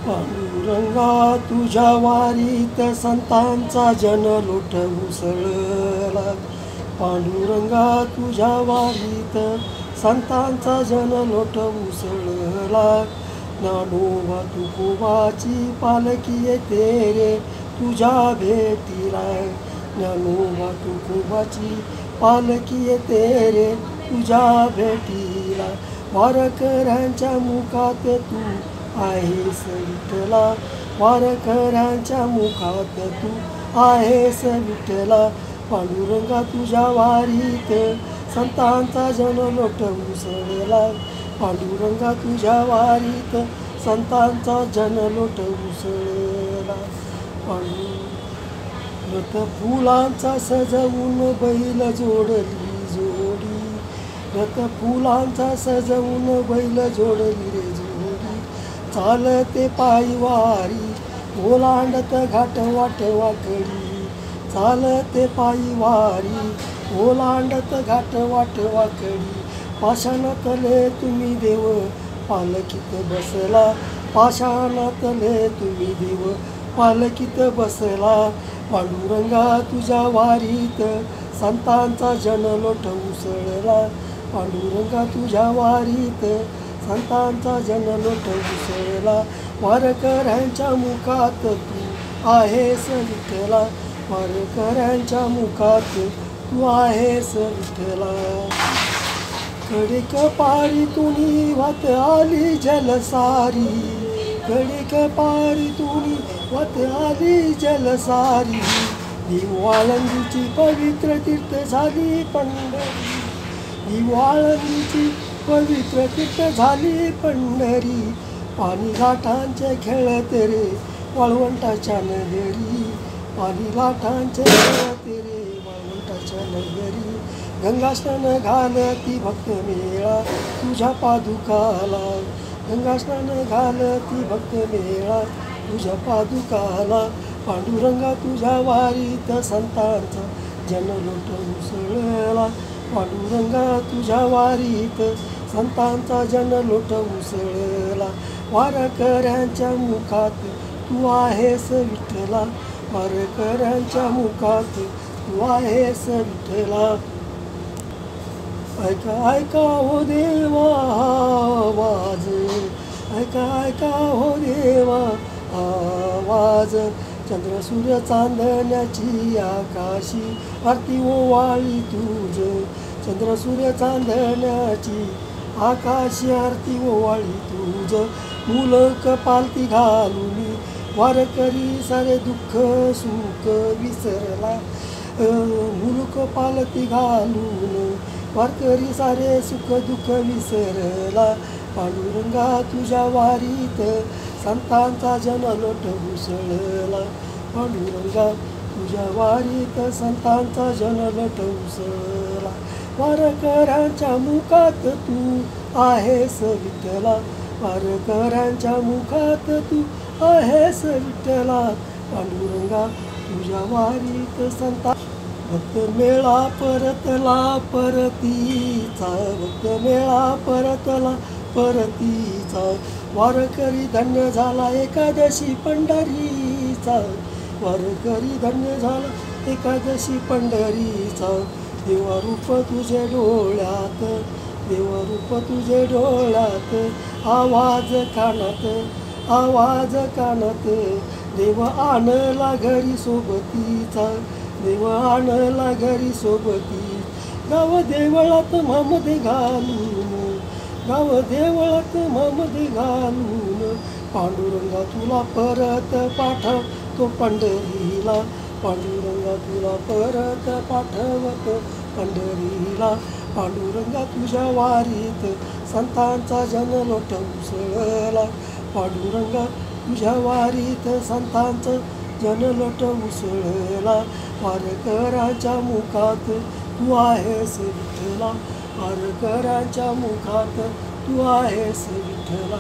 पांडुरंगा तुझ्या वारीत संतांचा जनलोट उसळला. पांडुरंगा तुझ्या वारीत संतांचा जनलोट उसळला. ज्ञानोबा तुकोबाची पालखी येते रे तुझ्या भेटीला. ज्ञानोबा तुकोबाची पालखी येते रे तुझ्या भेटीला. वारकऱ्यांच्या मुखात तू आहेस विठ्ठला. वारकऱ्यांच्या मुखात तू आहेस विठ्ठला. पांडुरंगा तुझ्या वारीत संतांचा जनलोट उसळला. पांडुरंगा तुझ्या वारीत संतांचा जनलोट उसळला. रथ फुलांचा सजवून बैल जोडली जोडी. रथ फुलांचा सजवून बैल जोडली रे जोडी. चालते पायी वारी ओलांडत घाट वाट वाकडी. चालते पायी वारी ओलांडत घाट वाट वाकडी. पाषाणातले तुम्ही देव पालखीत बसला. पाषाणातले तुम्ही देव पालखीत बसला. पांडुरंगा तुझ्या वारीत संतांचा जनलोट उसळला. पांडुरंगा तुझ्या वारीत संतांचा जनलोट उसळला. वारकऱ्यांच्या मुखात तू आहेस विठ्ठला. वारकऱ्यांच्या मुखात तू आहेस विठ्ठला. कडेक पारीतुनी वात आली जलसारी. कडेक पारीतुनी वात आली जलसारी. दिवाळंदीची पवित्र तीर्थ झाली पंढरी. दिवाळंदीची पवित्र तीर्थ झाली पंढरी. पाणी लाटांचे खेळत रे वाळवंटाच्या नगरी. पाणी लाटांचे खेळत रे वाळवंटाच्या नगरी. गंगास्नान घालती भक्त मेळा तुझ्या पादुकाला. गंगास्नान घालती भक्त मेळा तुझ्या पादुकाला. पांडुरंगा तुझ्या वारीत संतांचा जनलोट उसळला. पांडुरंगा तुझ्या वारीत संतांचा जनलोट उसळला. वारकऱ्यांच्या मुखात तू आहेस विठ्ठला. वारकऱ्यांच्या मुखात तू आहेस विठ्ठला. ऐका ऐका हो देवा आवाज. ऐका ऐका हो देवा आवाज. चंद्र सूर्य चांदण्याची आकाशी आरती ओवाळी तुझ. चंद्र सूर्य चांदण्याची आकाशी आरती ओवाळी तुझ. मुलक पालती घालून वारकरी सारे दुःख सुख विसरला. मुलक पालती घालून वारकरी सारे सुख दुःख विसरला. पांडुरंगा तुझ्या वारीत संतांचा जनलोट उसळला. पांडुरंगा तुझ्या वारीत संतांचा जनलोट उसळला. वारकऱ्यांच्या मुखात तू आहेस विठ्ठला. वारकऱ्यांच्या मुखात तू आहेस विठ्ठला. पांडुरंगा तुझ्या वारीत संता. भक्त मेळा परतला परतीचा. भक्त मेळा परतला परतीचा. वारकरी धन्य झाला एकादशी पंढरीचा. वारकरी धन्य झाला एकादशी पंढरीचा. देवारूप तुझे डोळ्यात. देवारूप तुझे डोळ्यात. आवाज कानात. आवाज कानात. देव आणला घरी सोबतीचा. देव आणला घरी सोबती. गाव देवळात मामध्ये घालून. गाव देवळात मामध्ये घालून. पांडुरंगा तुला परत पाठवतो पंढरीला. पांडुरंगा तुला परत पाठवतो पंढरीला. पांडुरंगा तुझ्या वारीत संतांचा जनलोट उसळला. पांडुरंगा तुझ्या वारीत संतांचा जनलोट उसळला. वारकऱ्यांच्या मुखात तू आहेस विठ्ठला. वारकऱ्यांच्या मुखात तू आहेस विठ्ठला.